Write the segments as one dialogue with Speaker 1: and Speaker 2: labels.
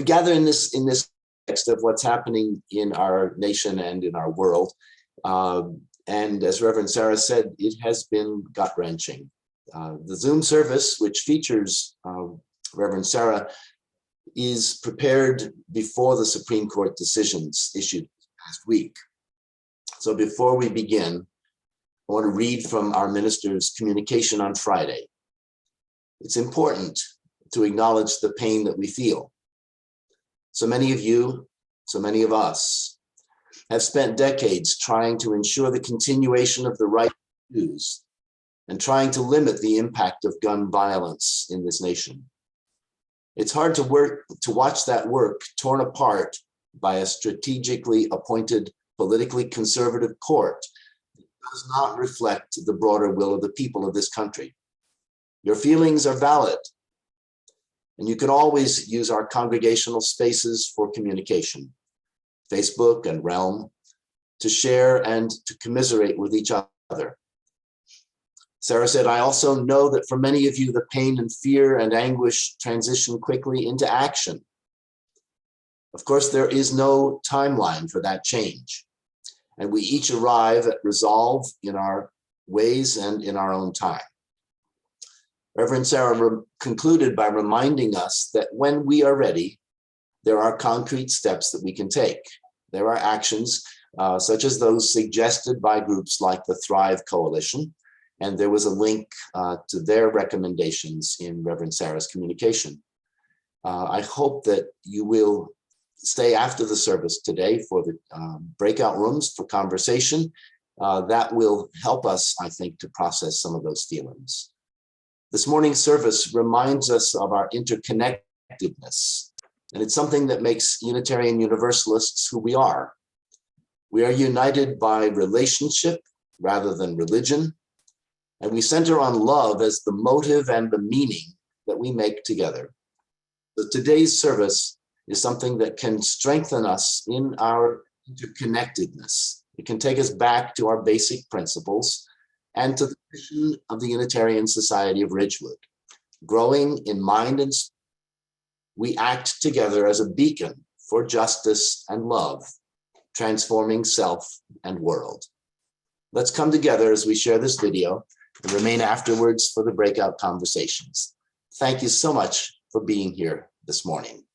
Speaker 1: We gather in this context of what's happening in our nation and in our world. And as Reverend Sarah said, it has been gut-wrenching. The Zoom service, which features Reverend Sarah, is prepared before the Supreme Court decisions issued last week. So before we begin, I want to read from our minister's communication on Friday. It's important to acknowledge the pain that we feel. So many of you, so many of us, have spent decades trying to ensure the continuation of the right to choose and trying to limit the impact of gun violence in this nation. It's hard to watch that work torn apart by a strategically appointed, politically conservative court that does not reflect the broader will of the people of this country. Your feelings are valid, and you can always use our congregational spaces for communication, Facebook and Realm, to share and to commiserate with each other. Sarah said, I also know that for many of you, the pain and fear and anguish transition quickly into action. Of course, there is no timeline for that change, and we each arrive at resolve in our ways and in our own time. Reverend Sarah concluded by reminding us that when we are ready, there are concrete steps that we can take. There are actions such as those suggested by groups like the Thrive Coalition, and there was a link to their recommendations in Reverend Sarah's communication. I hope that you will stay after the service today for the breakout rooms for conversation. That will help us, I think, to process some of those feelings. This morning's service reminds us of our interconnectedness, and it's something that makes Unitarian Universalists who we are. We are united by relationship rather than religion, and we center on love as the motive and the meaning that we make together. So today's service is something that can strengthen us in our interconnectedness. It can take us back to our basic principles and to the mission of the Unitarian Society of Ridgewood. Growing in mind and spirit, we act together as a beacon for justice and love, transforming self and world. Let's come together as we share this video and remain afterwards for the breakout conversations. Thank you so much for being here this morning.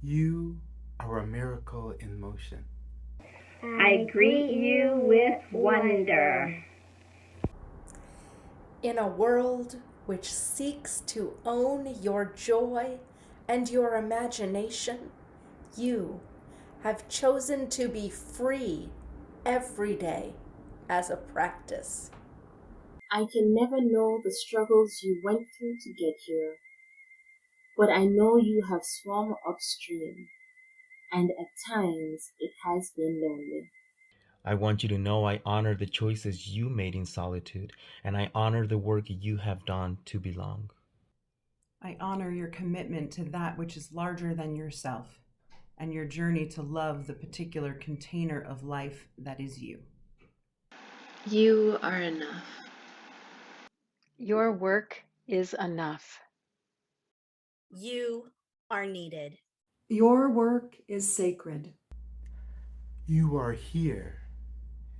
Speaker 2: You are a miracle in motion.
Speaker 3: I greet you with wonder.
Speaker 4: In a world which seeks to own your joy and your imagination, you have chosen to be free every day as a practice.
Speaker 5: I can never know the struggles you went through to get here, but I know you have swum upstream, and at times it has been lonely.
Speaker 2: I want you to know I honor the choices you made in solitude, and I honor the work you have done to belong.
Speaker 6: I honor your commitment to that which is larger than yourself, and your journey to love the particular container of life that is you.
Speaker 7: You are enough. Your work is enough.
Speaker 8: You are needed.
Speaker 9: Your work is sacred.
Speaker 2: You are here,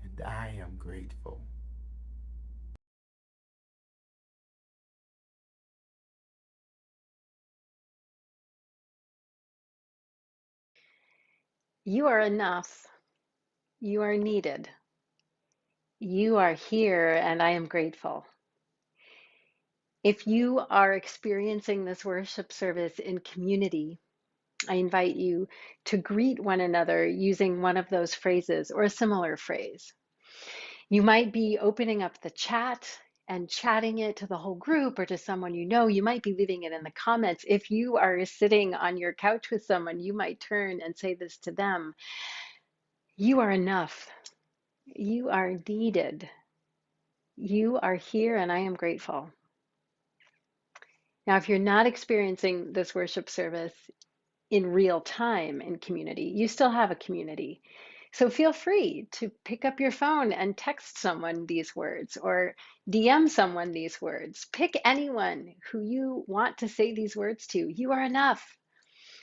Speaker 2: and I am grateful.
Speaker 7: You are enough. You are needed. You are here, and I am grateful. If you are experiencing this worship service in community, I invite you to greet one another using one of those phrases or a similar phrase. You might be opening up the chat and chatting it to the whole group or to someone you know. You might be leaving it in the comments. If you are sitting on your couch with someone, you might turn and say this to them. You are enough. You are needed. You are here, and I am grateful. Now, if you're not experiencing this worship service in real time in community, you still have a community. So feel free to pick up your phone and text someone these words or DM someone these words. Pick anyone who you want to say these words to. You are enough,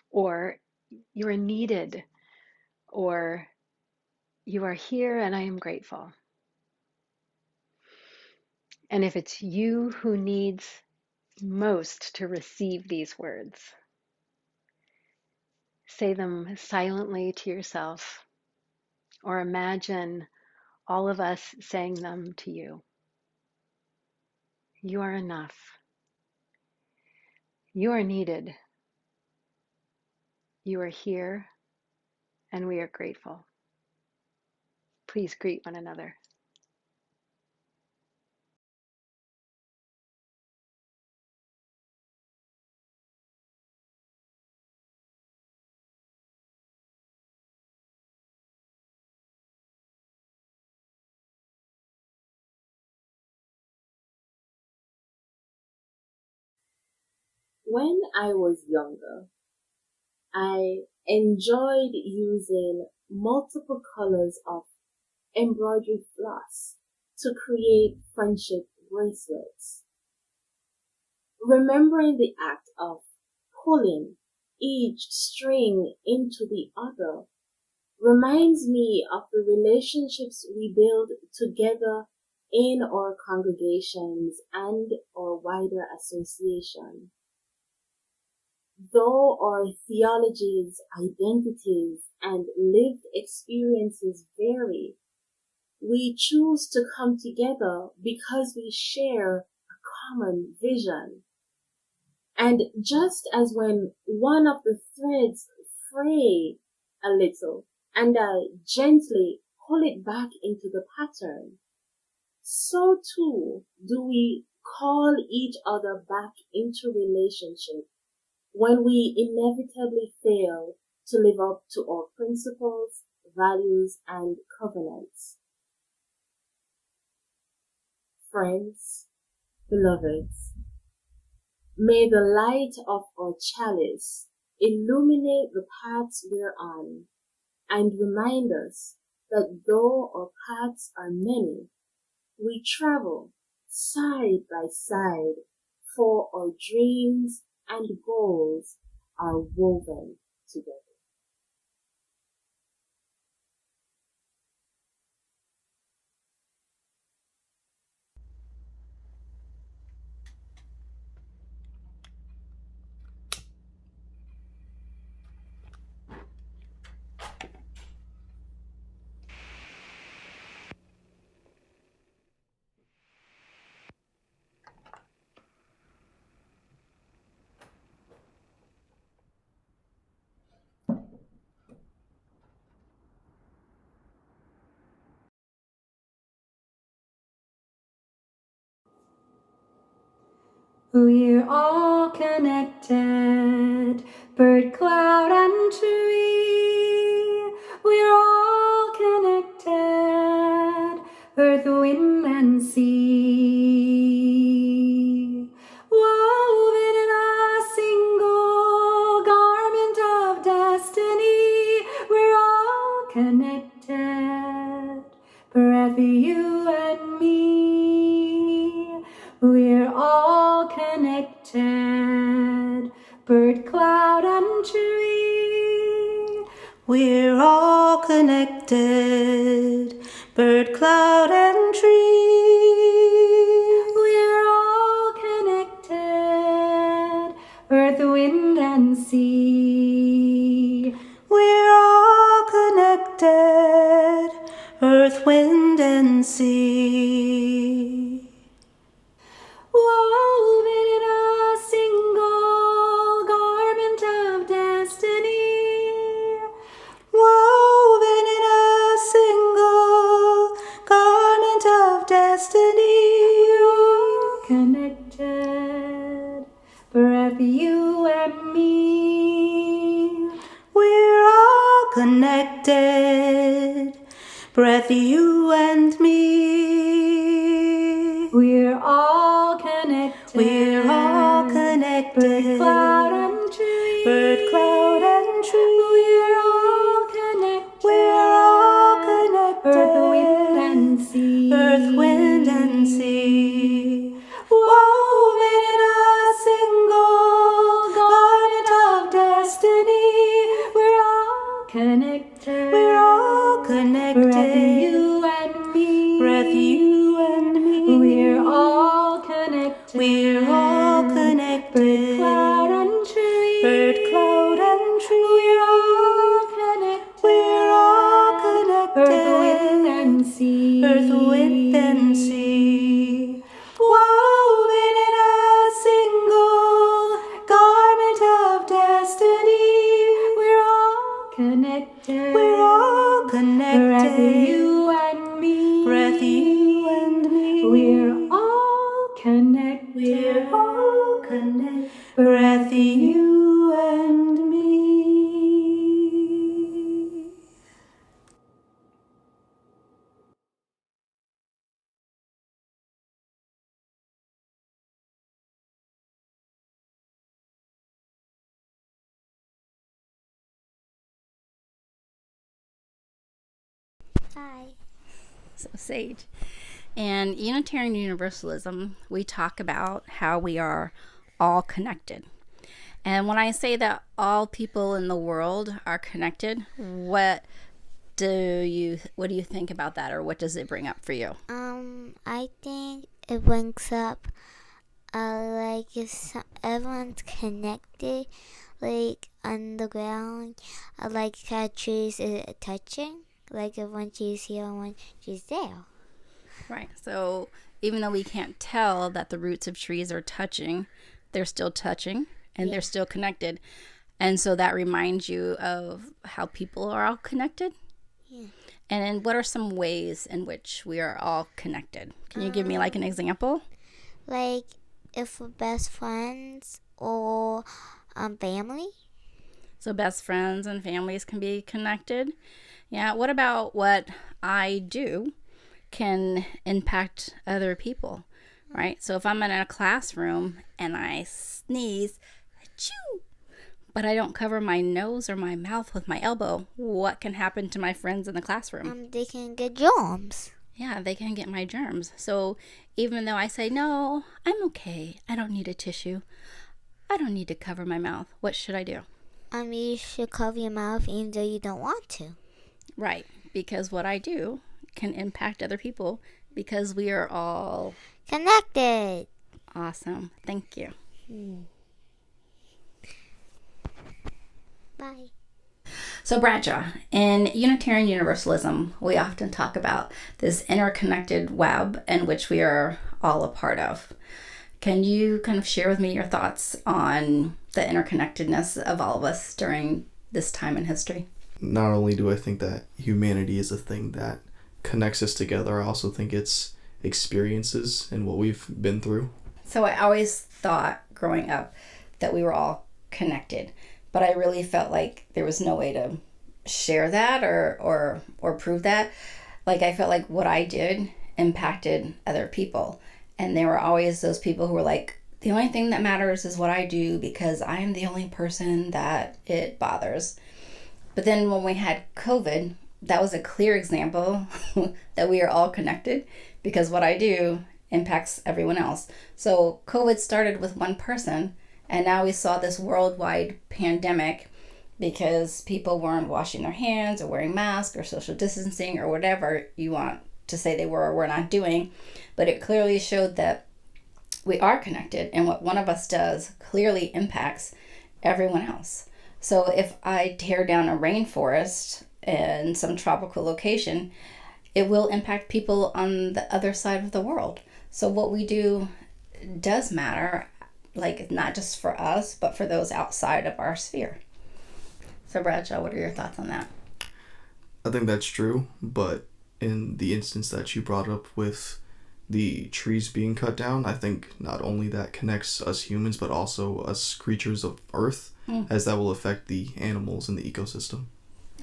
Speaker 7: or you are needed, or you are here and I am grateful. And if it's you who needs most to receive these words, say them silently to yourself or imagine all of us saying them to you. You are enough. You are needed. You are here, and we are grateful. Please greet one another.
Speaker 5: When I was younger, I enjoyed using multiple colors of embroidery floss to create friendship bracelets. Remembering the act of pulling each string into the other reminds me of the relationships we build together in our congregations and our wider association. Though our theologies, identities, and lived experiences vary, we choose to come together because we share a common vision. And just as when one of the threads fray a little and I gently pull it back into the pattern, so too do we call each other back into relationship when we inevitably fail to live up to our principles, values, and covenants. Friends, beloveds, may the light of our chalice illuminate the paths we're on and remind us that though our paths are many, we travel side by side, for our dreams and goals are woven together.
Speaker 9: We're all connected, bird, cloud, and tree. We're all connected, earth, wind, and sea. Woven in a single garment of destiny, we're all connected, breath, you and me. We're all connected, bird, cloud, and tree. We're all connected, bird, cloud, and tree. We're all connected, earth, wind, and sea. We're all connected. connected. Breath, you and me.
Speaker 3: We're all connected.
Speaker 9: We're all connected.
Speaker 3: Bird, cloud, and tree.
Speaker 9: Bird, cloud, and tree.
Speaker 3: We're all connected.
Speaker 9: We're all connected.
Speaker 3: Earth, wind, and sea.
Speaker 9: Earth, wind, and sea. Woven in a single garment of destiny.
Speaker 3: We're all connected.
Speaker 9: We're all connected.
Speaker 3: Breath, you and me.
Speaker 9: Breath, you and me.
Speaker 3: We're all connected.
Speaker 9: We're all connected.
Speaker 3: Bird, cloud, and tree.
Speaker 9: Bird, cloud, and tree.
Speaker 3: We're all connected.
Speaker 9: We're all connected.
Speaker 3: Earth, wind, and sea.
Speaker 9: Earth, wind, and sea. Woven in a single garment of destiny.
Speaker 3: We're all connected.
Speaker 9: We're all connected.
Speaker 3: Breath, you and me.
Speaker 9: Breath, you and me.
Speaker 3: We're all connected.
Speaker 9: We're all connected. Breath, you and me.
Speaker 10: Hi. So, Sage. In Unitarian Universalism, we talk about how we are all connected. And when I say that all people in the world are connected, what do you think about that, or what does it bring up for you?
Speaker 11: I think it brings up like if everyone's connected, like on the ground, like how trees is touching. Like if one tree's here and one tree's there.
Speaker 10: Right. So even though we can't tell that the roots of trees are touching, they're still touching and they're still connected. And so that reminds you of how people are all connected. Yeah. And then what are some ways in which we are all connected? Can you give me like an example?
Speaker 11: Like if we're best friends or family.
Speaker 10: So best friends and families can be connected. Yeah, what about what I do can impact other people, right? So if I'm in a classroom and I sneeze, achoo, but I don't cover my nose or my mouth with my elbow, what can happen to my friends in the classroom?
Speaker 11: They can get germs.
Speaker 10: Yeah, they can get my germs. So even though I say, no, I'm okay, I don't need a tissue, I don't need to cover my mouth, what should I do?
Speaker 11: You should cover your mouth even though you don't want to.
Speaker 10: Right, because what I do can impact other people because we are all
Speaker 11: connected.
Speaker 10: Awesome. Thank you.
Speaker 11: Bye.
Speaker 10: So Bradshaw, in Unitarian Universalism, we often talk about this interconnected web in which we are all a part of. Can you kind of share with me your thoughts on the interconnectedness of all of us during this time in history?
Speaker 12: Not only do I think that humanity is a thing that connects us together, I also think it's experiences and what we've been through.
Speaker 10: So I always thought growing up that we were all connected, but I really felt like there was no way to share that or prove that. Like I felt like what I did impacted other people. And there were always those people who were like, the only thing that matters is what I do because I am the only person that it bothers. But then when we had COVID, that was a clear example that we are all connected because what I do impacts everyone else. So COVID started with one person, and now we saw this worldwide pandemic because people weren't washing their hands or wearing masks or social distancing or whatever you want to say they were or were not doing. But it clearly showed that we are connected, and what one of us does clearly impacts everyone else. So if I tear down a rainforest in some tropical location, it will impact people on the other side of the world. So what we do does matter, like not just for us, but for those outside of our sphere. So Bradshaw, what are your thoughts on that?
Speaker 12: I think that's true, but in the instance that you brought up with the trees being cut down, I think not only that connects us humans, but also us creatures of Earth, as that will affect the animals in the ecosystem.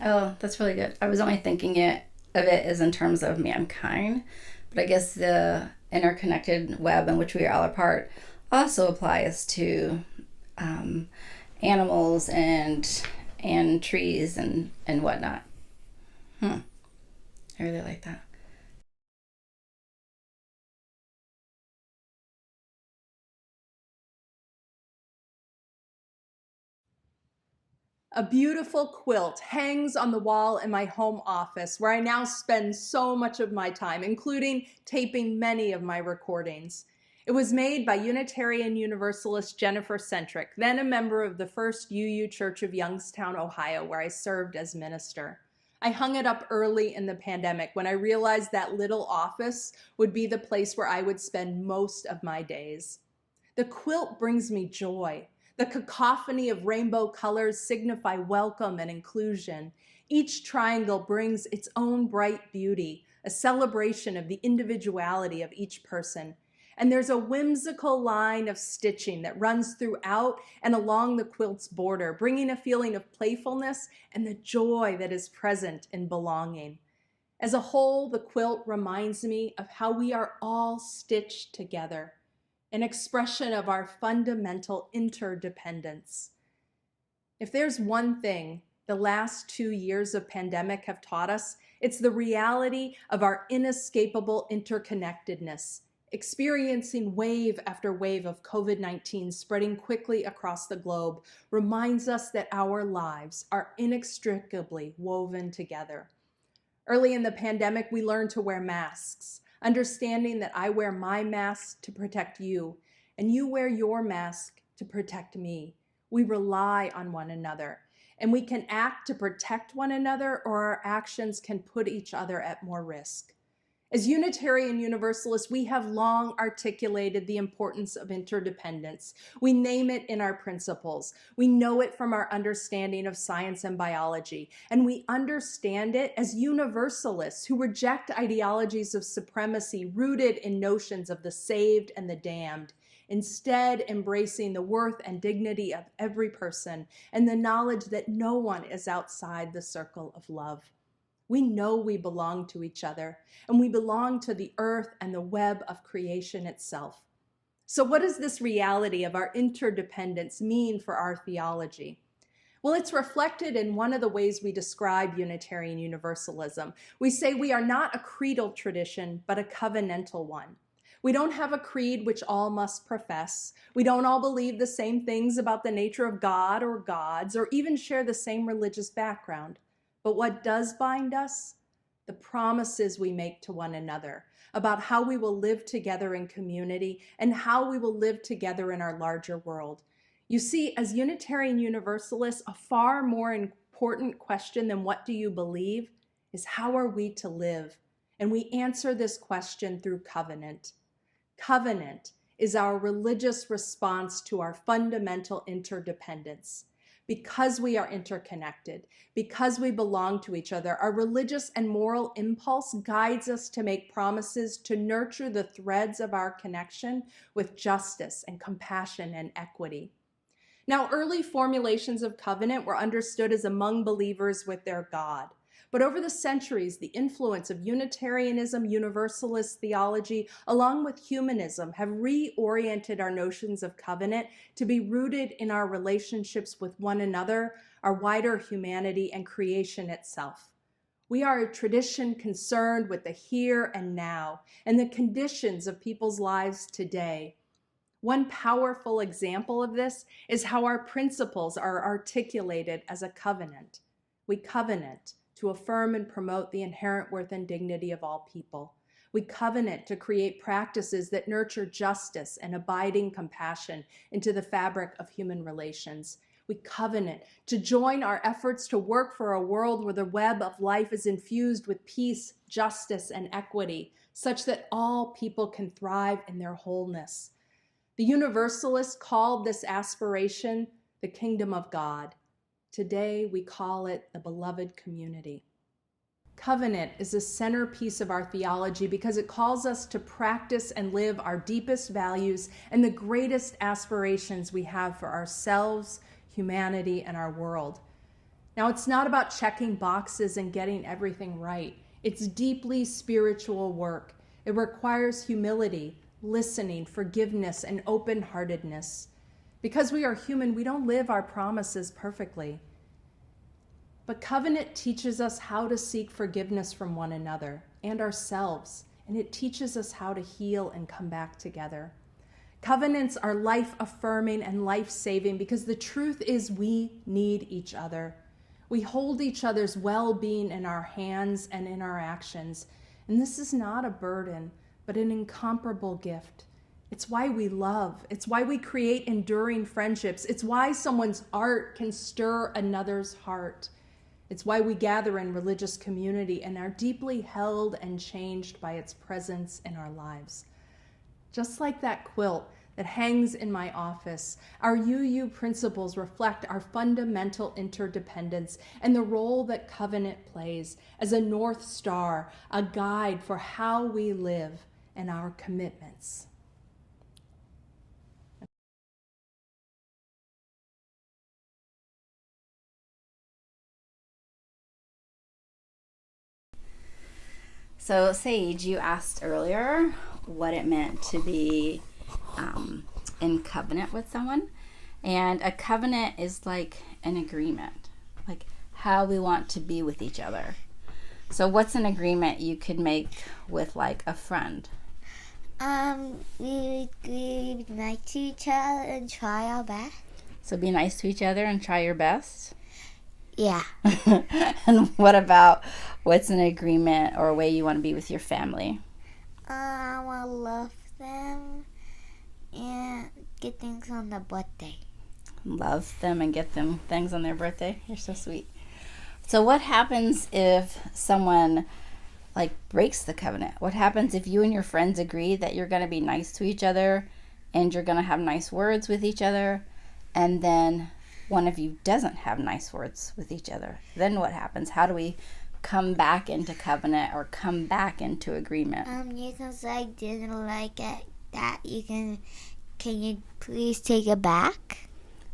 Speaker 10: Oh, that's really good. I was only thinking of it as in terms of mankind, but I guess the interconnected web in which we are all a part also applies to animals and trees and whatnot. I really like that.
Speaker 13: A beautiful quilt hangs on the wall in my home office, where I now spend so much of my time, including taping many of my recordings. It was made by Unitarian Universalist Jennifer Centric, then a member of the First UU Church of Youngstown, Ohio, where I served as minister. I hung it up early in the pandemic when I realized that little office would be the place where I would spend most of my days. The quilt brings me joy. The cacophony of rainbow colors signify welcome and inclusion. Each triangle brings its own bright beauty, a celebration of the individuality of each person. And there's a whimsical line of stitching that runs throughout and along the quilt's border, bringing a feeling of playfulness and the joy that is present in belonging. As a whole, the quilt reminds me of how we are all stitched together, an expression of our fundamental interdependence. If there's one thing the last 2 years of pandemic have taught us, it's the reality of our inescapable interconnectedness. Experiencing wave after wave of COVID-19 spreading quickly across the globe reminds us that our lives are inextricably woven together. Early in the pandemic, we learned to wear masks, understanding that I wear my mask to protect you, and you wear your mask to protect me. We rely on one another, and we can act to protect one another, or our actions can put each other at more risk. As Unitarian Universalists, we have long articulated the importance of interdependence. We name it in our principles. We know it from our understanding of science and biology, and we understand it as Universalists who reject ideologies of supremacy rooted in notions of the saved and the damned, instead embracing the worth and dignity of every person and the knowledge that no one is outside the circle of love. We know we belong to each other, and we belong to the earth and the web of creation itself. So what does this reality of our interdependence mean for our theology? Well, it's reflected in one of the ways we describe Unitarian Universalism. We say we are not a creedal tradition, but a covenantal one. We don't have a creed which all must profess. We don't all believe the same things about the nature of God or gods, or even share the same religious background. But what does bind us? The promises we make to one another about how we will live together in community and how we will live together in our larger world. You see, as Unitarian Universalists, a far more important question than what do you believe is how are we to live? And we answer this question through covenant. Covenant is our religious response to our fundamental interdependence. Because we are interconnected, because we belong to each other, our religious and moral impulse guides us to make promises to nurture the threads of our connection with justice and compassion and equity. Now, early formulations of covenant were understood as among believers with their God. But over the centuries, the influence of Unitarianism, Universalist theology, along with humanism, have reoriented our notions of covenant to be rooted in our relationships with one another, our wider humanity, and creation itself. We are a tradition concerned with the here and now and the conditions of people's lives today. One powerful example of this is how our principles are articulated as a covenant. We covenant to affirm and promote the inherent worth and dignity of all people. We covenant to create practices that nurture justice and abiding compassion into the fabric of human relations. We covenant to join our efforts to work for a world where the web of life is infused with peace, justice, and equity, such that all people can thrive in their wholeness. The Universalists called this aspiration the kingdom of God. Today, we call it the beloved community. Covenant is a centerpiece of our theology because it calls us to practice and live our deepest values and the greatest aspirations we have for ourselves, humanity, and our world. Now, it's not about checking boxes and getting everything right. It's deeply spiritual work. It requires humility, listening, forgiveness, and open-heartedness. Because we are human, we don't live our promises perfectly. But covenant teaches us how to seek forgiveness from one another and ourselves, and it teaches us how to heal and come back together. Covenants are life-affirming and life-saving because the truth is we need each other. We hold each other's well-being in our hands and in our actions, and this is not a burden, but an incomparable gift. It's why we love. It's why we create enduring friendships. It's why someone's art can stir another's heart. It's why we gather in religious community and are deeply held and changed by its presence in our lives. Just like that quilt that hangs in my office, our UU principles reflect our fundamental interdependence and the role that covenant plays as a North Star, a guide for how we live and our commitments.
Speaker 10: So, Sage, you asked earlier what it meant to be in covenant with someone. And a covenant is like an agreement, like how we want to be with each other. So what's an agreement you could make with like a friend?
Speaker 11: We be nice to each other and try our best.
Speaker 10: So be nice to each other and try your best?
Speaker 11: Yeah.
Speaker 10: And what about what's an agreement or a way you want to be with your family?
Speaker 11: I want to love them and get things on their birthday.
Speaker 10: Love them and get them things on their birthday? You're so sweet. So what happens if someone like breaks the covenant? What happens if you and your friends agree that you're going to be nice to each other and you're going to have nice words with each other, and then one of you doesn't have nice words with each other? Then what happens? How do we come back into covenant or come back into agreement?
Speaker 11: You can say I didn't like it. That can you please take it back?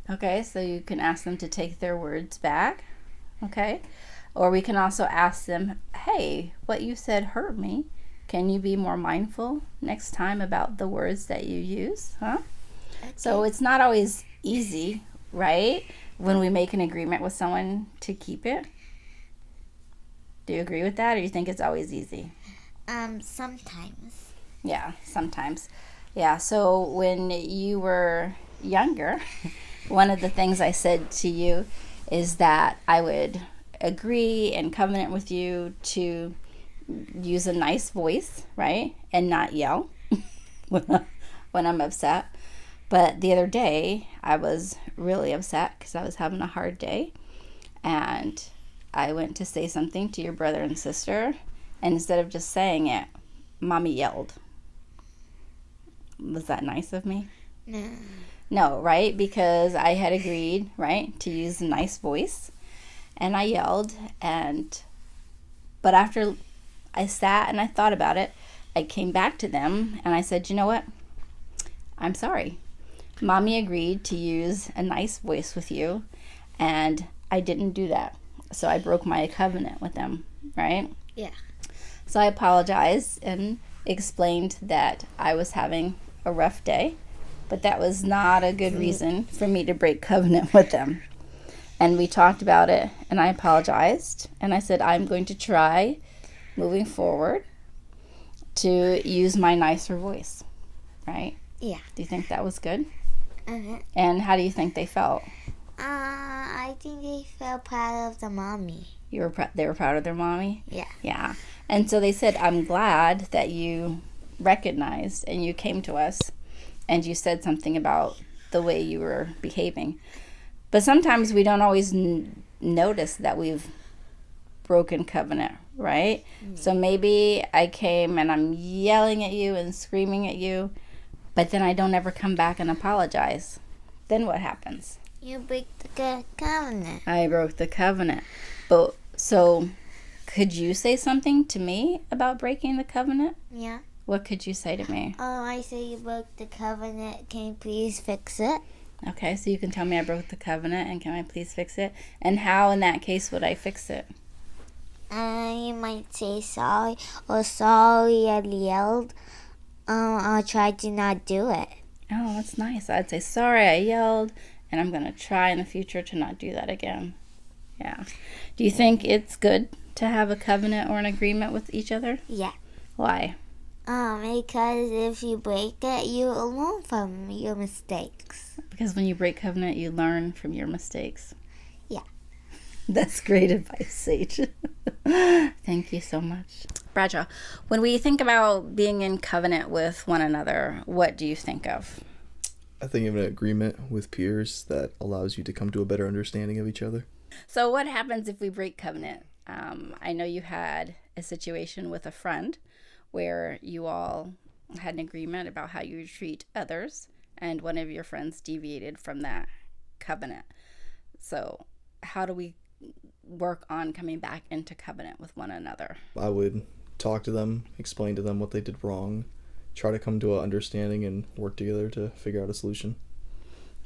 Speaker 10: Okay, so you can ask them to take their words back. Okay, or we can also ask them, hey, what you said hurt me. Can you be more mindful next time about the words that you use? Okay. So it's not always easy, right, when we make an agreement with someone to keep it. Do you agree with that, or you think it's always easy?
Speaker 11: Sometimes.
Speaker 10: Yeah, sometimes. Yeah, so when you were younger, one of the things I said to you is that I would agree and covenant with you to use a nice voice, right, and not yell when I'm upset. But the other day, I was really upset because I was having a hard day, and I went to say something to your brother and sister, and instead of just saying it, Mommy yelled. Was that nice of me?
Speaker 11: No.
Speaker 10: No, right? Because I had agreed, right, to use a nice voice, and I yelled, but after I sat and I thought about it, I came back to them and I said, you know what? I'm sorry. Mommy agreed to use a nice voice with you, and I didn't do that. So I broke my covenant with them, right?
Speaker 11: Yeah.
Speaker 10: So I apologized and explained that I was having a rough day, but that was not a good reason for me to break covenant with them. And we talked about it, and I apologized, and I said I'm going to try moving forward to use my nicer voice, right?
Speaker 11: Yeah.
Speaker 10: Do you think that was good?
Speaker 11: Uh-huh.
Speaker 10: And how do you think they felt?
Speaker 11: I think they felt proud of the mommy.
Speaker 10: They were proud of their mommy?
Speaker 11: Yeah.
Speaker 10: Yeah. And so they said, I'm glad that you recognized and you came to us and you said something about the way you were behaving. But sometimes we don't always notice that we've broken covenant, right? So maybe I came and I'm yelling at you and screaming at you, but then I don't ever come back and apologize. Then what happens?
Speaker 11: You break the covenant.
Speaker 10: I broke the covenant. But so could you say something to me about breaking the covenant?
Speaker 11: Yeah.
Speaker 10: What could you say to me?
Speaker 11: I say you broke the covenant. Can you please fix it?
Speaker 10: Okay, so you can tell me I broke the covenant, and can I please fix it? And how, in that case, would I fix it?
Speaker 11: You might say sorry, or sorry I yelled. I'll try to not do it.
Speaker 10: Oh, that's nice. I'd say, sorry, I yelled, and I'm going to try in the future to not do that again. Yeah. Do you think it's good to have a covenant or an agreement with each other?
Speaker 11: Yeah.
Speaker 10: Why?
Speaker 11: Because if you break it, you learn from your mistakes.
Speaker 10: Because when you break covenant, you learn from your mistakes.
Speaker 11: Yeah.
Speaker 10: That's great advice, Sage. Thank you so much. Bradshaw, when we think about being in covenant with one another, what do you think of?
Speaker 12: I think of an agreement with peers that allows you to come to a better understanding of each other.
Speaker 10: So what happens if we break covenant? I know you had a situation with a friend where you all had an agreement about how you would treat others, and one of your friends deviated from that covenant. So how do we work on coming back into covenant with one another?
Speaker 12: I would talk to them, explain to them what they did wrong, try to come to an understanding and work together to figure out a solution.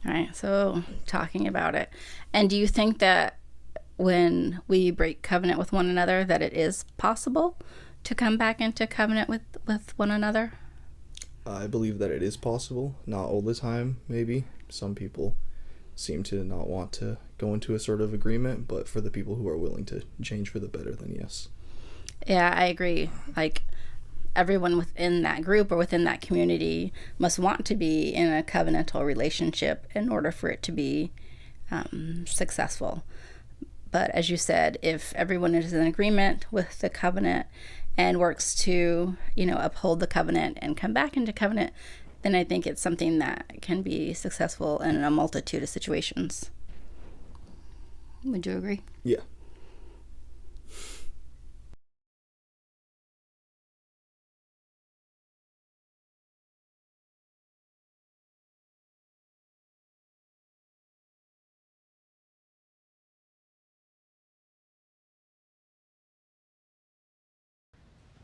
Speaker 10: All right, so talking about it. And do you think that when we break covenant with one another that it is possible to come back into covenant with one another?
Speaker 12: I believe that it is possible. Not all the time, maybe. Some people seem to not want to go into a sort of agreement, but for the people who are willing to change for the better, then yes.
Speaker 10: Yeah, I agree. Like, everyone within that group or within that community must want to be in a covenantal relationship in order for it to be successful. But as you said, if everyone is in agreement with the covenant and works to, uphold the covenant and come back into covenant, then I think it's something that can be successful in a multitude of situations. Would you agree?
Speaker 12: Yeah.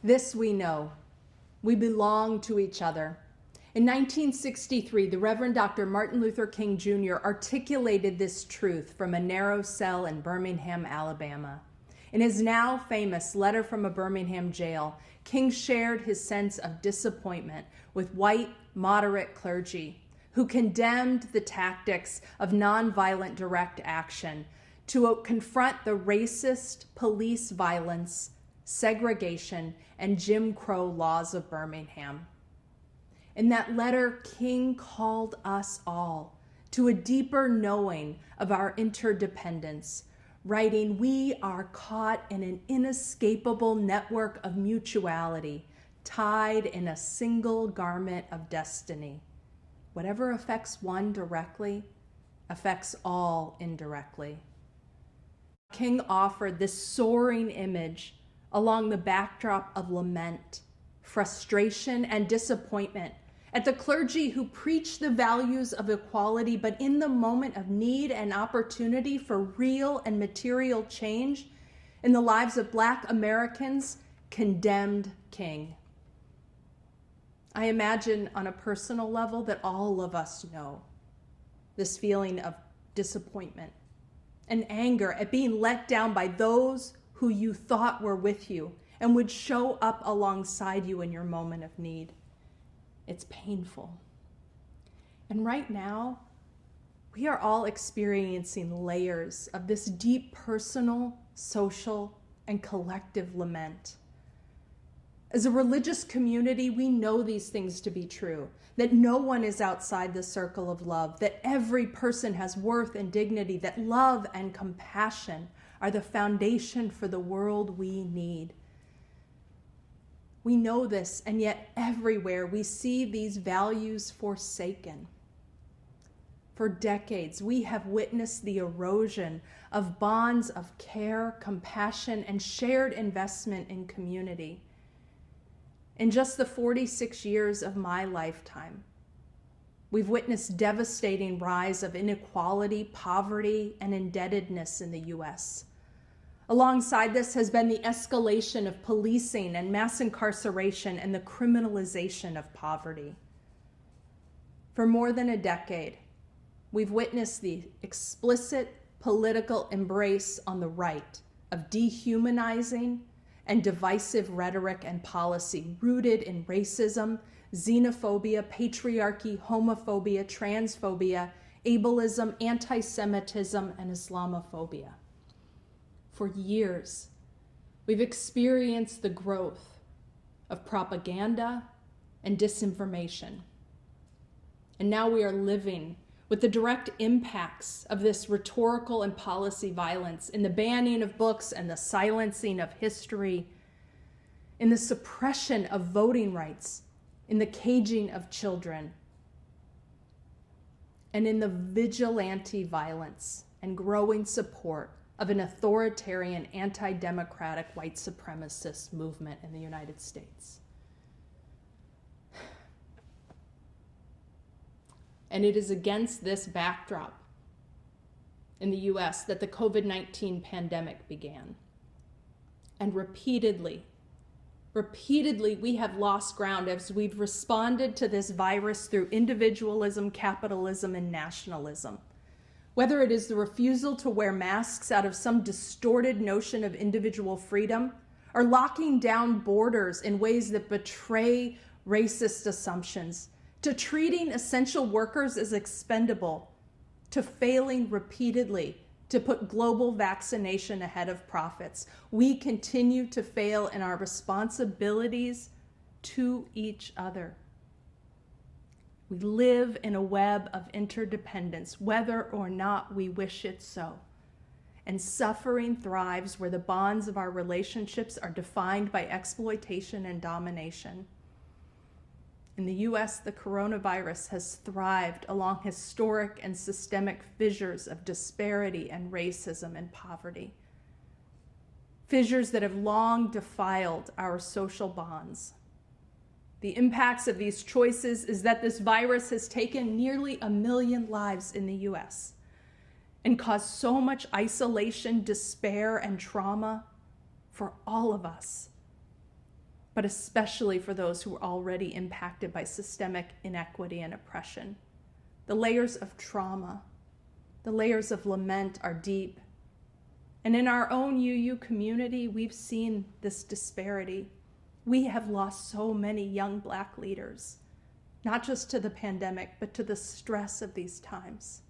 Speaker 13: This we know. We belong to each other. In 1963, the Reverend Dr. Martin Luther King Jr. articulated this truth from a narrow cell in Birmingham, Alabama. In his now famous Letter from a Birmingham Jail, King shared his sense of disappointment with white, moderate clergy who condemned the tactics of nonviolent direct action to confront the racist police violence, segregation, and Jim Crow laws of Birmingham. In that letter, King called us all to a deeper knowing of our interdependence, writing, "We are caught in an inescapable network of mutuality, tied in a single garment of destiny. Whatever affects one directly affects all indirectly." King offered this soaring image along the backdrop of lament, frustration, and disappointment at the clergy who preach the values of equality, but in the moment of need and opportunity for real and material change in the lives of Black Americans, condemned King. I imagine on a personal level that all of us know this feeling of disappointment and anger at being let down by those who you thought were with you and would show up alongside you in your moment of need. It's painful. And right now, we are all experiencing layers of this deep personal, social, and collective lament. As a religious community, we know these things to be true, that no one is outside the circle of love, that every person has worth and dignity, that love and compassion are the foundation for the world we need. We know this, and yet everywhere we see these values forsaken. For decades, we have witnessed the erosion of bonds of care, compassion, and shared investment in community. In just the 46 years of my lifetime, we've witnessed devastating rise of inequality, poverty, and indebtedness in the U.S. Alongside this has been the escalation of policing and mass incarceration and the criminalization of poverty. For more than a decade, we've witnessed the explicit political embrace on the right of dehumanizing and divisive rhetoric and policy rooted in racism, xenophobia, patriarchy, homophobia, transphobia, ableism, anti-Semitism, and Islamophobia. For years, we've experienced the growth of propaganda and disinformation. And now we are living with the direct impacts of this rhetorical and policy violence in the banning of books and the silencing of history, in the suppression of voting rights, in the caging of children, and in the vigilante violence and growing support of an authoritarian, anti-democratic, white supremacist movement in the United States. And it is against this backdrop in the US that the COVID-19 pandemic began. And repeatedly, we have lost ground as we've responded to this virus through individualism, capitalism, and nationalism. Whether it is the refusal to wear masks out of some distorted notion of individual freedom, or locking down borders in ways that betray racist assumptions, to treating essential workers as expendable, to failing repeatedly to put global vaccination ahead of profits, we continue to fail in our responsibilities to each other. We live in a web of interdependence, whether or not we wish it so. And suffering thrives where the bonds of our relationships are defined by exploitation and domination. In the US, the coronavirus has thrived along historic and systemic fissures of disparity and racism and poverty. Fissures that have long defiled our social bonds. The impacts of these choices is that this virus has taken nearly 1 million lives in the US and caused so much isolation, despair, and trauma for all of us, but especially for those who are already impacted by systemic inequity and oppression. The layers of trauma, the layers of lament are deep. And in our own UU community, we've seen this disparity. We have lost so many young Black leaders, not just to the pandemic, but to the stress of these times.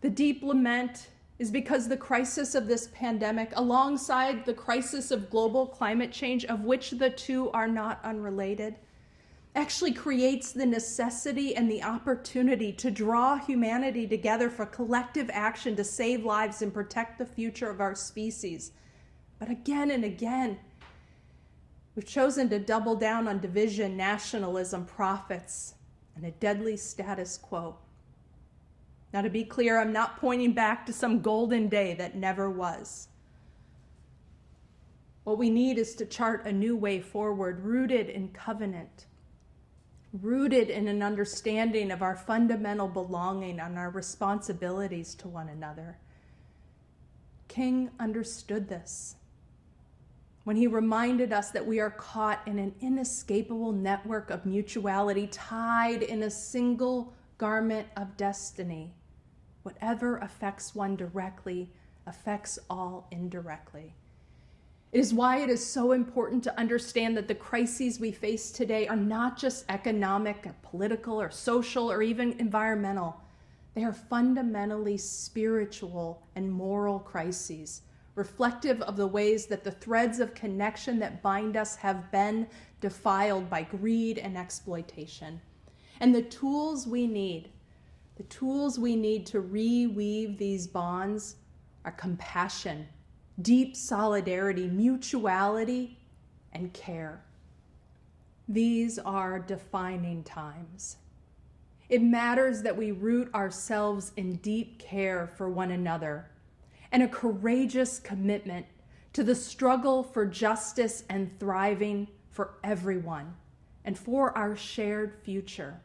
Speaker 13: The deep lament is because the crisis of this pandemic, alongside the crisis of global climate change, of which the two are not unrelated, actually creates the necessity and the opportunity to draw humanity together for collective action to save lives and protect the future of our species. But again and again, we've chosen to double down on division, nationalism, profits, and a deadly status quo. Now, to be clear, I'm not pointing back to some golden day that never was. What we need is to chart a new way forward, rooted in covenant, rooted in an understanding of our fundamental belonging and our responsibilities to one another. King understood this when he reminded us that we are caught in an inescapable network of mutuality, tied in a single garment of destiny. Whatever affects one directly affects all indirectly. It is why it is so important to understand that the crises we face today are not just economic or political or social or even environmental. They are fundamentally spiritual and moral crises, reflective of the ways that the threads of connection that bind us have been defiled by greed and exploitation. And the tools we need to reweave these bonds are compassion, deep solidarity, mutuality, and care. These are defining times. It matters that we root ourselves in deep care for one another and a courageous commitment to the struggle for justice and thriving for everyone and for our shared future.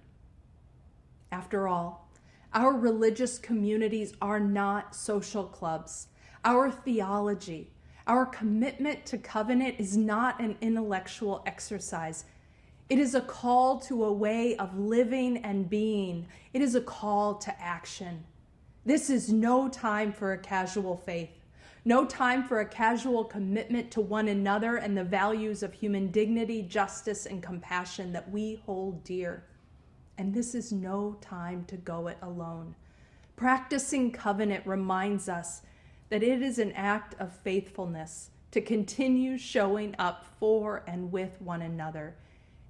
Speaker 13: After all, our religious communities are not social clubs. Our theology, our commitment to covenant is not an intellectual exercise. It is a call to a way of living and being. It is a call to action. This is no time for a casual faith, no time for a casual commitment to one another and the values of human dignity, justice, and compassion that we hold dear. And this is no time to go it alone. Practicing covenant reminds us that it is an act of faithfulness to continue showing up for and with one another.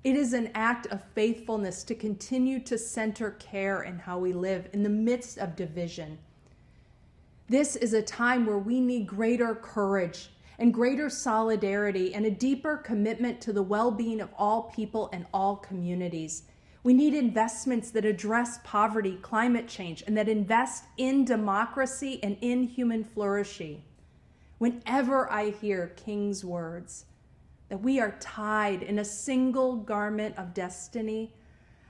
Speaker 13: It is an act of faithfulness to continue to center care in how we live in the midst of division. This is a time where we need greater courage and greater solidarity and a deeper commitment to the well-being of all people and all communities. We need investments that address poverty, climate change, and that invest in democracy and in human flourishing. Whenever I hear King's words, that we are tied in a single garment of destiny,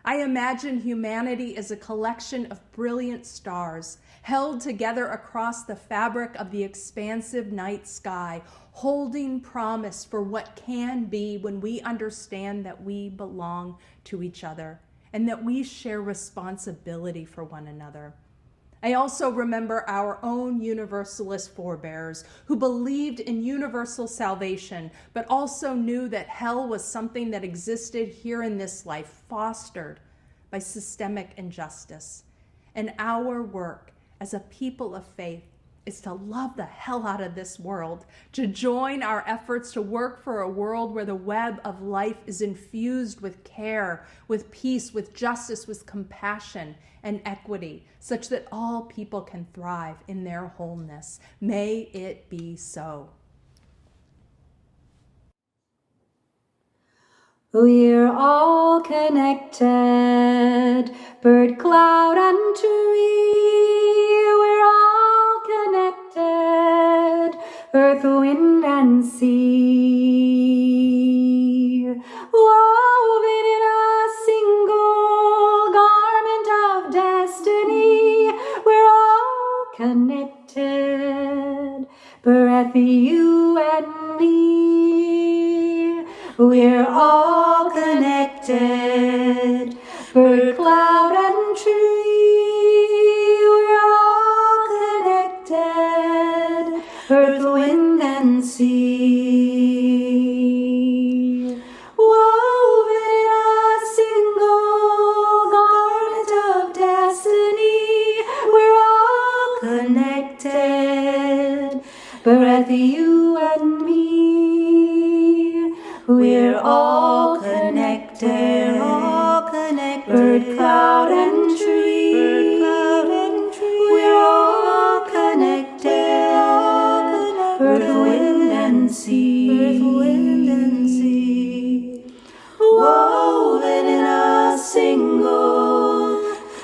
Speaker 13: I imagine humanity as a collection of brilliant stars held together across the fabric of the expansive night sky, holding promise for what can be when we understand that we belong to each other and that we share responsibility for one another. I also remember our own Universalist forebears who believed in universal salvation, but also knew that hell was something that existed here in this life, fostered by systemic injustice. And our work as a people of faith is to love the hell out of this world, to join our efforts to work for a world where the web of life is infused with care, with peace, with justice, with compassion and equity, such that all people can thrive in their wholeness. May it be so.
Speaker 3: We're all connected, bird, cloud, and tree. We're all connected, earth, wind, and sea. Woven in a single garment of destiny. We're all connected, breath, you and me. We're all connected, bird, cloud, and tree. We're all connected, earth, wind, and sea. Woven in a single garment of destiny. We're all connected, breath, you and me. We're all connected, bird, cloud, and tree. We're all connected, earth, wind, and sea. Woven in a single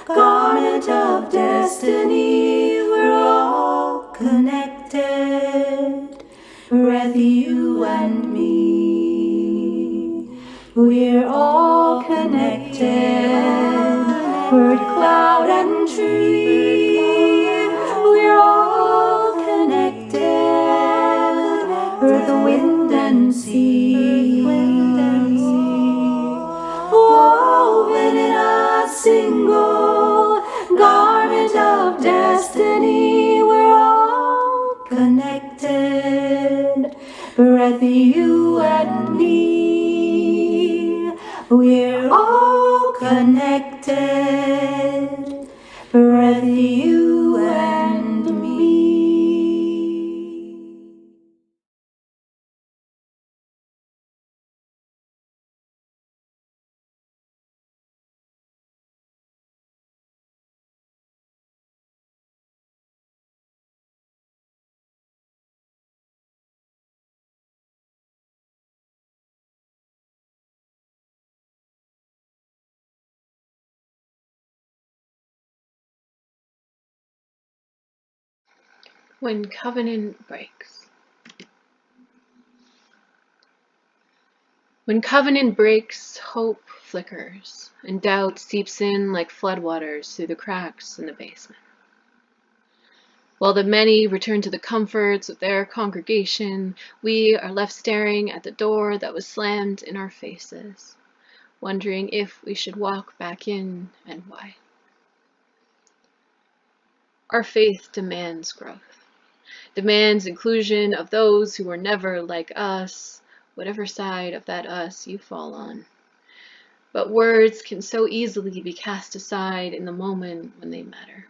Speaker 3: garment of destiny. We're all connected, breath, you and me. We're all connected, bird, cloud, and tree. We're all connected, earth, wind, and sea. Woven in a single garment of destiny. We're all connected, breath, you and me. We're all connected, breath, you and me.
Speaker 14: When covenant breaks. When covenant breaks, hope flickers, and doubt seeps in like floodwaters through the cracks in the basement. While the many return to the comforts of their congregation, we are left staring at the door that was slammed in our faces. wondering if we should walk back in and why. Our faith demands growth, demands inclusion of those who were never like us, whatever side of that us you fall on. But words can so easily be cast aside in the moment when they matter.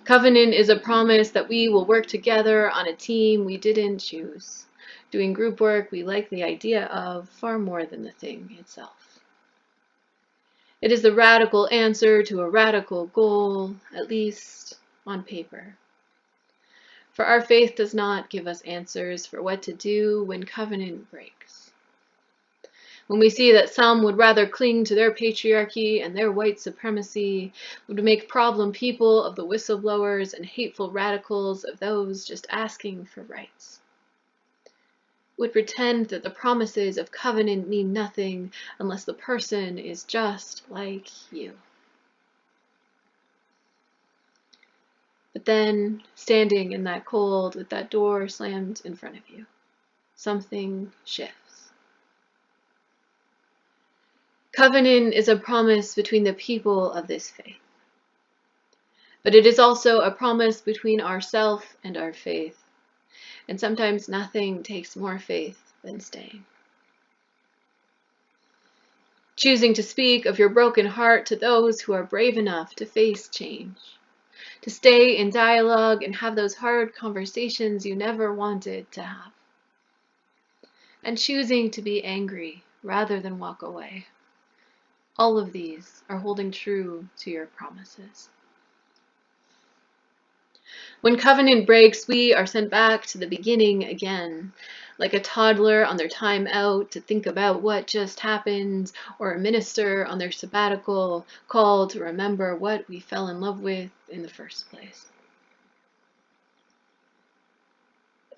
Speaker 14: Covenant is a promise that we will work together on a team we didn't choose, doing group work we like the idea of far more than the thing itself. It is the radical answer to a radical goal, at least on paper. For our faith does not give us answers for what to do when covenant breaks. When we see that some would rather cling to their patriarchy and their white supremacy, would make problem people of the whistleblowers and hateful radicals of those just asking for rights. Would pretend that the promises of covenant mean nothing unless the person is just like you. But then, standing in that cold with that door slammed in front of you, something shifts. Covenant is a promise between the people of this faith. But it is also a promise between ourself and our faith. And sometimes nothing takes more faith than staying. Choosing to speak of your broken heart to those who are brave enough to face change. To stay in dialogue and have those hard conversations you never wanted to have. And choosing to be angry rather than walk away. All of these are holding true to your promises. When covenant breaks, we are sent back to the beginning again, like a toddler on their time out to think about what just happened, or a minister on their sabbatical called to remember what we fell in love with in the first place.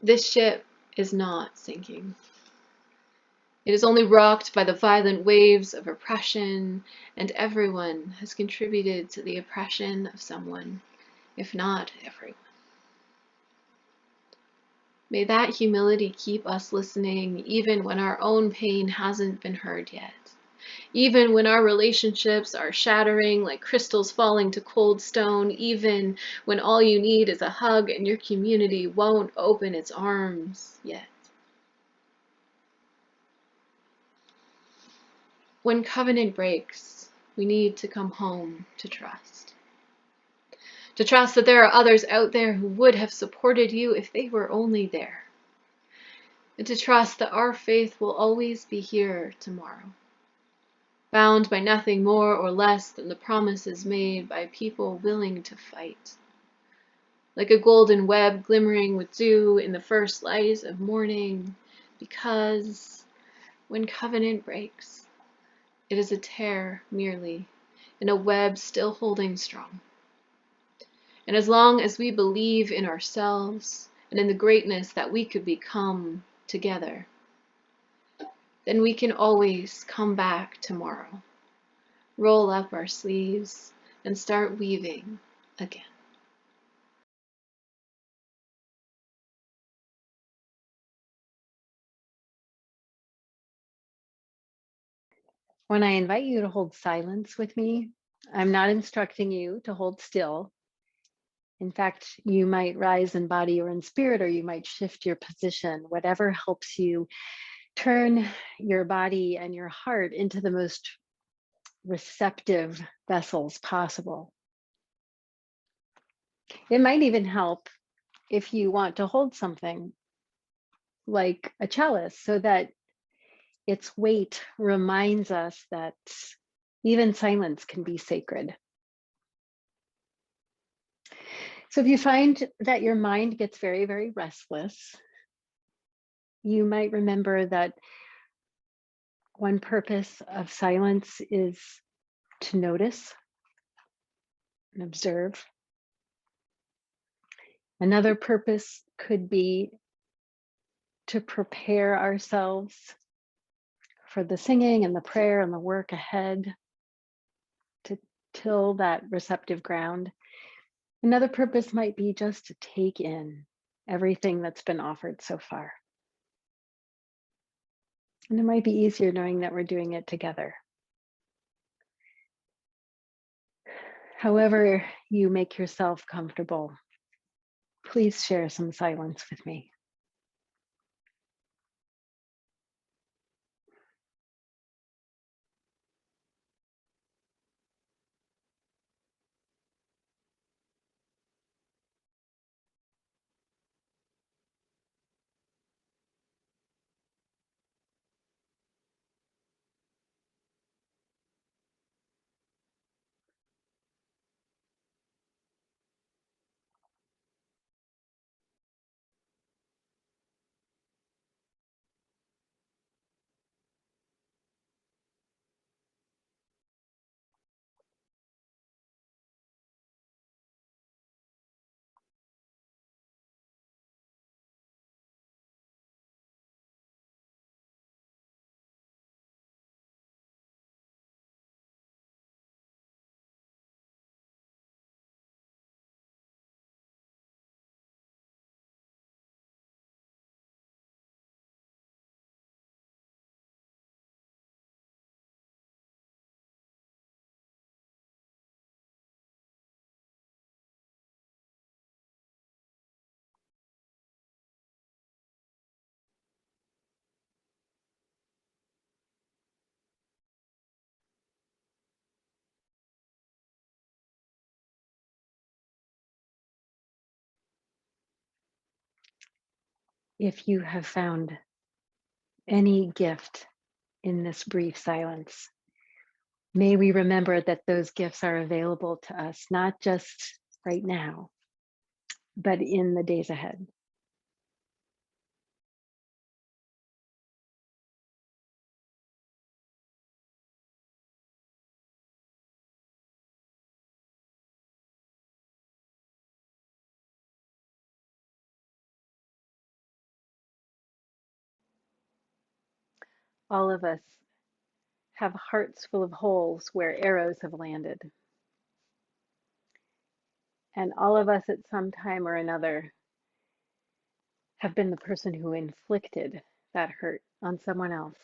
Speaker 14: This ship is not sinking. It is only rocked by the violent waves of oppression, and everyone has contributed to the oppression of someone, if not everyone. May that humility keep us listening even when our own pain hasn't been heard yet. Even when our relationships are shattering like crystals falling to cold stone. Even when all you need is a hug and your community won't open its arms yet. When covenant breaks, we need to come home to trust. To trust that there are others out there who would have supported you if they were only there. And to trust that our faith will always be here tomorrow, bound by nothing more or less than the promises made by people willing to fight. Like a golden web glimmering with dew in the first light of morning, because when covenant breaks, it is a tear merely, in a web still holding strong. And as long as we believe in ourselves and in the greatness that we could become together, then we can always come back tomorrow, roll up our sleeves, and start weaving again.
Speaker 7: When I invite you to hold silence with me, I'm not instructing you to hold still. In fact, you might rise in body or in spirit, or you might shift your position, whatever helps you turn your body and your heart into the most receptive vessels possible. It might even help if you want to hold something like a chalice, so that its weight reminds us that even silence can be sacred. So if you find that your mind gets very, very restless, you might remember that one purpose of silence is to notice and observe. Another purpose could be to prepare ourselves for the singing and the prayer and the work ahead, to till that receptive ground. Another purpose might be just to take in everything that's been offered so far. And it might be easier knowing that we're doing it together. However you make yourself comfortable, please share some silence with me. If you have found any gift in this brief silence, may we remember that those gifts are available to us, not just right now, but in the days ahead. All of us have hearts full of holes where arrows have landed. And all of us at some time or another have been the person who inflicted that hurt on someone else.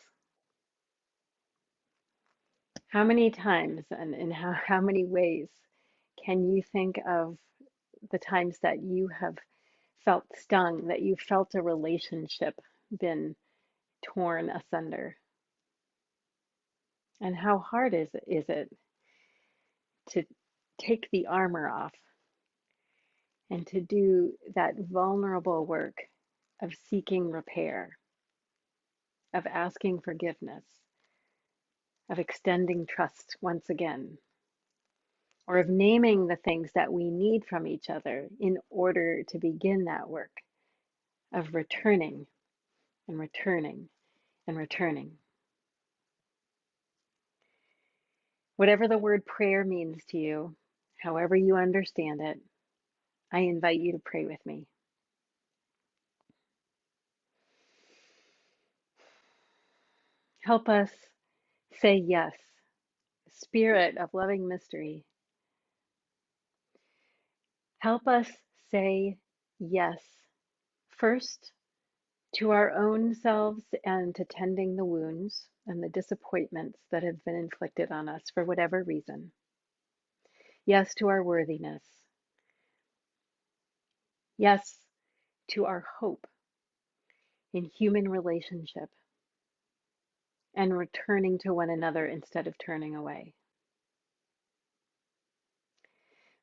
Speaker 7: How many times and in how many ways can you think of the times that you have felt stung, that you felt a relationship been torn asunder? And how hard is it to take the armor off and to do that vulnerable work of seeking repair, of asking forgiveness, of extending trust once again, or of naming the things that we need from each other in order to begin that work of returning and returning and returning. Whatever the word prayer means to you, however you understand it, I invite you to pray with me. Help us say yes, Spirit of loving mystery. Help us say yes, first to our own selves and to tending the wounds and the disappointments that have been inflicted on us for whatever reason. Yes to our worthiness. Yes to our hope in human relationship and returning to one another instead of turning away.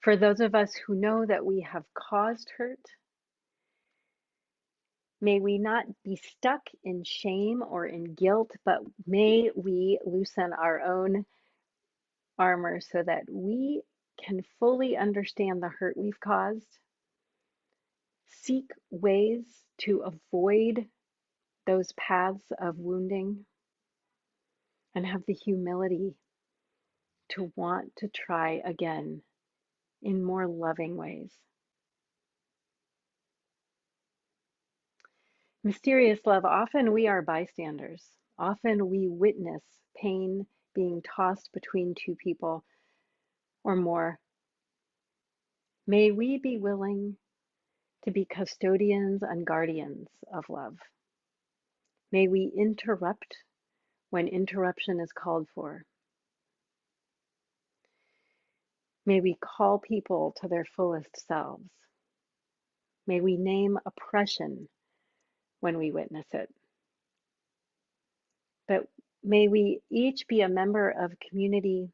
Speaker 7: For those of us who know that we have caused hurt, may we not be stuck in shame or in guilt, but may we loosen our own armor so that we can fully understand the hurt we've caused, seek ways to avoid those paths of wounding, and have the humility to want to try again in more loving ways. Mysterious love, often we are bystanders. Often we witness pain being tossed between two people or more. May we be willing to be custodians and guardians of love. May we interrupt when interruption is called for. May we call people to their fullest selves. May we name oppression when we witness it. But may we each be a member of community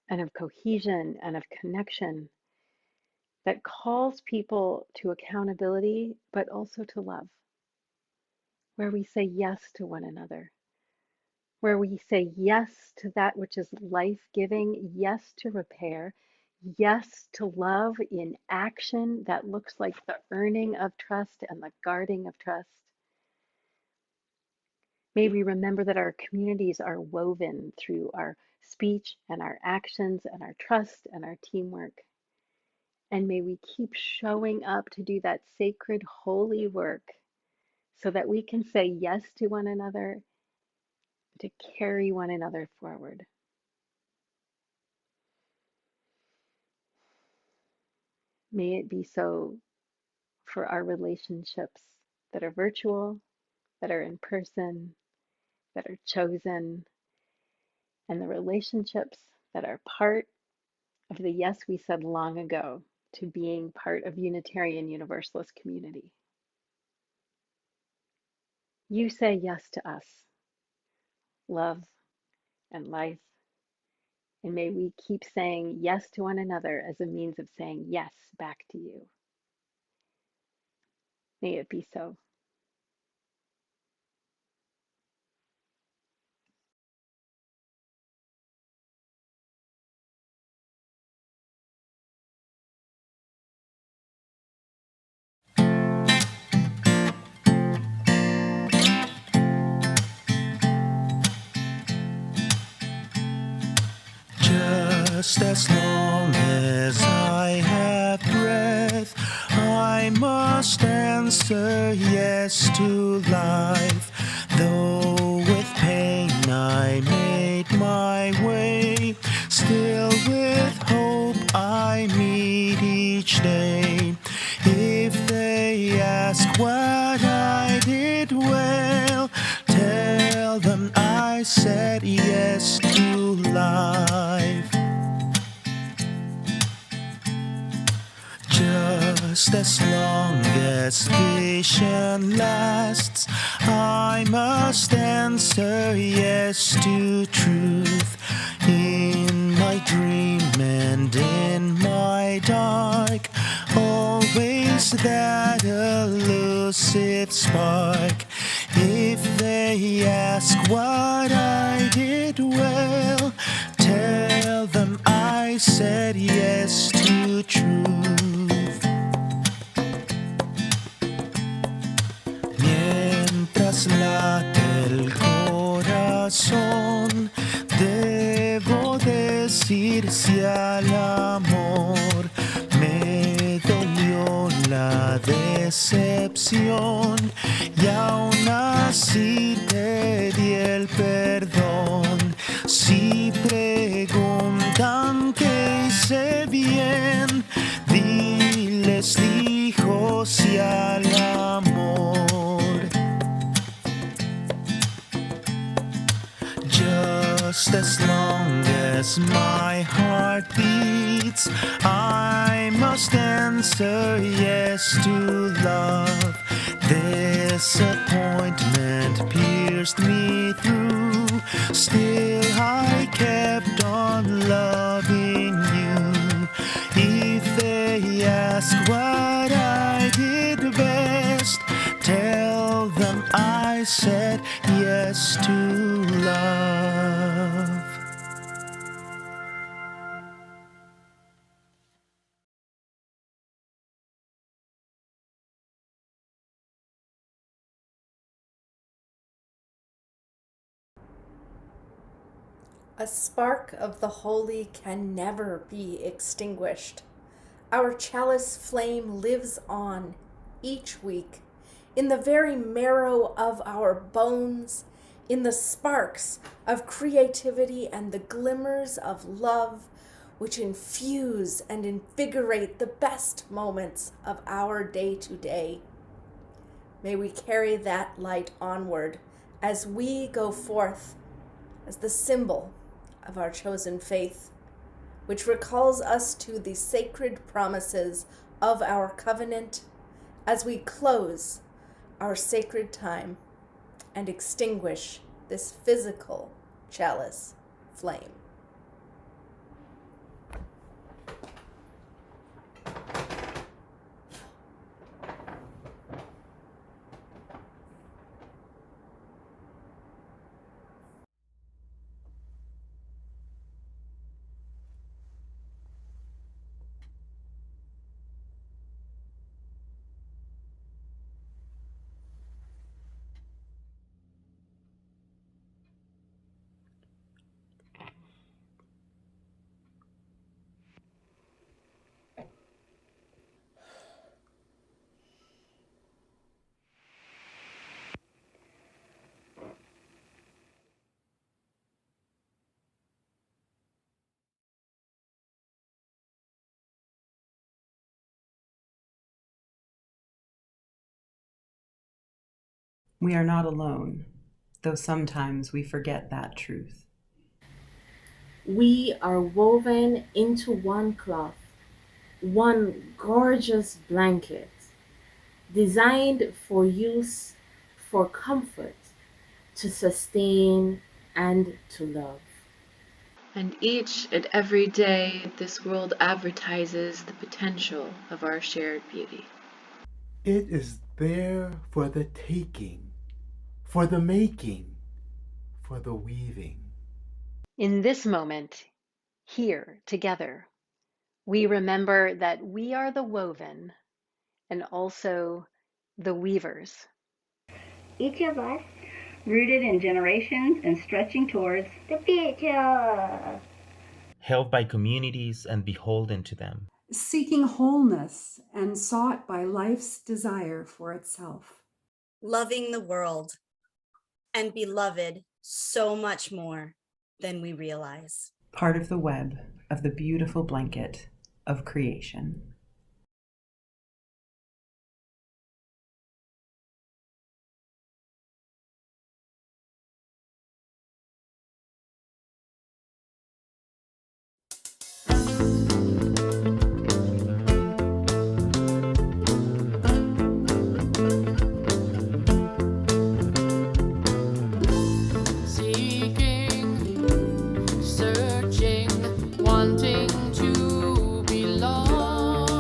Speaker 7: and of cohesion and of connection that calls people to accountability, but also to love, where we say yes to one another, where we say yes to that which is life-giving, yes to repair, yes to love in action that looks like the earning of trust and the guarding of trust. May we remember that our communities are woven through our speech and our actions and our trust and our teamwork. And may we keep showing up to do that sacred, holy work so that we can say yes to one another, to carry one another forward. May it be so for our relationships that are virtual, that are in person, that are chosen, and the relationships that are part of the yes we said long ago to being part of Unitarian Universalist community. You say yes to us, love and life, and may we keep saying yes to one another as a means of saying yes back to you. May it be so.
Speaker 15: Just as long as I have breath, I must answer yes to life. Though with pain I made my way, still with hope I meet each day. If they ask what I did well, tell them I said yes to life. Just as long as vision lasts, I must answer yes to truth. In my dream and in my dark, always that elusive spark. If they ask what I did well, tell them I said yes to truth. Mientras late el corazón, debo decir si al amor me dolió la decepción y aún así te di el perdón. Si preguntan qué hice bien, diles dijo sí al amor. Just as long as my heart beats, I must answer yes to love. Disappointment pierced me through, still I kept on loving you. If they ask what I did best, tell them I said yes to love.
Speaker 4: A spark of the holy can never be extinguished. Our chalice flame lives on each week, in the very marrow of our bones, in the sparks of creativity and the glimmers of love which infuse and invigorate the best moments of our day-to-day. May we carry that light onward as we go forth as the symbol of our chosen faith, which recalls us to the sacred promises of our covenant as we close our sacred time and extinguish this physical chalice flame.
Speaker 6: We are not alone, though sometimes we forget that truth.
Speaker 5: We are woven into one cloth, one gorgeous blanket, designed for use, for comfort, to sustain, and to love.
Speaker 14: And each and every day, this world advertises the potential of our shared beauty.
Speaker 16: It is there for the taking, for the making, for the weaving.
Speaker 7: In this moment, here together, we remember that we are the woven and also the weavers.
Speaker 17: Each of us rooted in generations and stretching towards the future.
Speaker 2: Held by communities and beholden to them.
Speaker 18: Seeking wholeness and sought by life's desire for itself.
Speaker 8: Loving the world and beloved so much more than we realize.
Speaker 6: Part of the web of the beautiful blanket of creation.
Speaker 19: Searching, wanting to belong.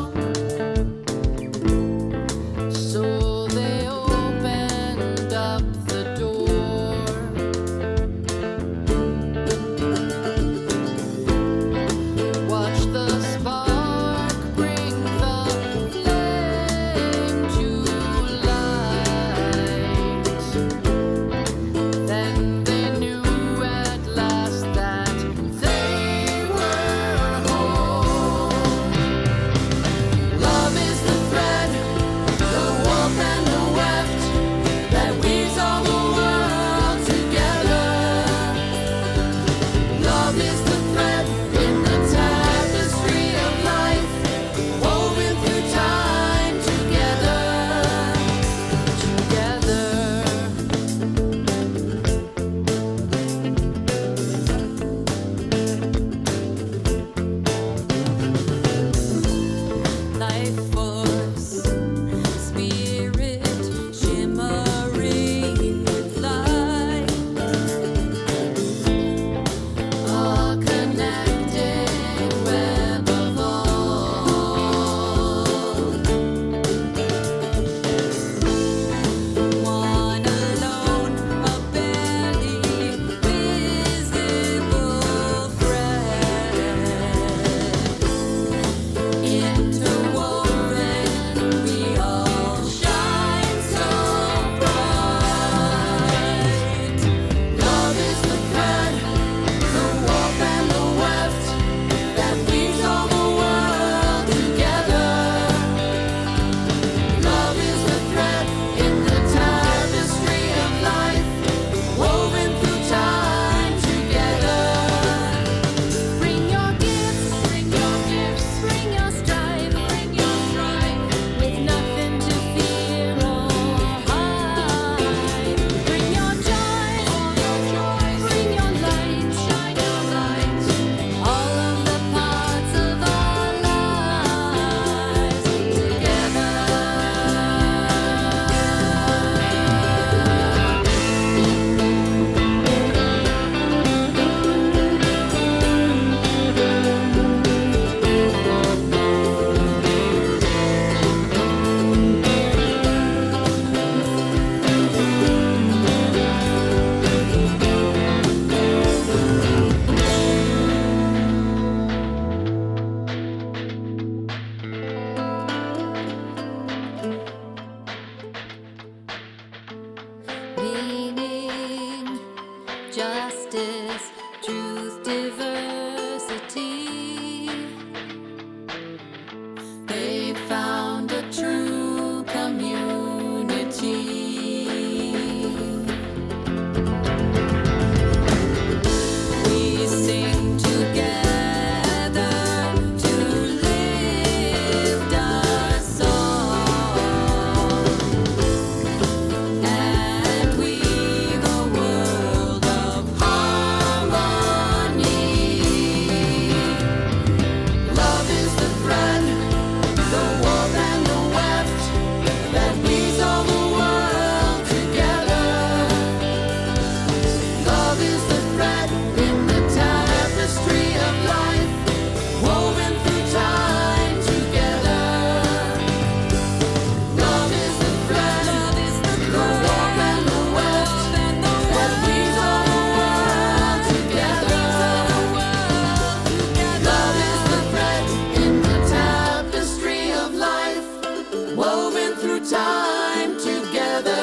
Speaker 15: through time together,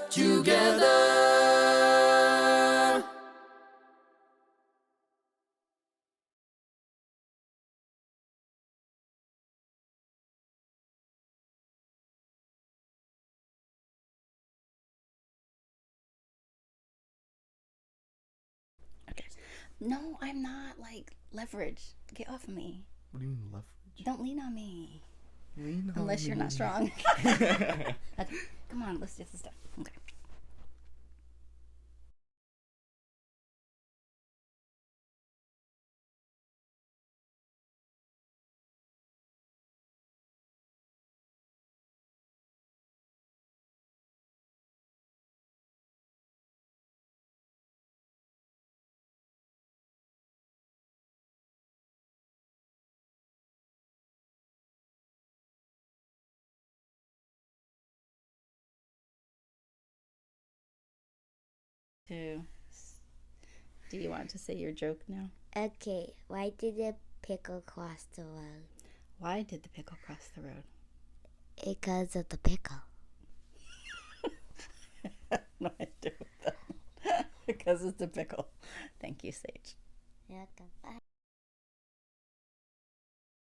Speaker 15: together.
Speaker 10: No, I'm not like leverage. Get off of me.
Speaker 12: What do you mean leverage?
Speaker 10: Don't lean on me.
Speaker 12: Lean on
Speaker 10: Unless you're
Speaker 12: me.
Speaker 10: not strong. Okay, come on, let's do this stuff. Okay. Do you want to say your joke now?
Speaker 11: Okay, why did the pickle cross the road?
Speaker 10: Why did the pickle cross the road?
Speaker 11: Because of the pickle.
Speaker 10: No idea what that. Because it's a pickle. Thank you, Sage.
Speaker 11: You're welcome. Bye.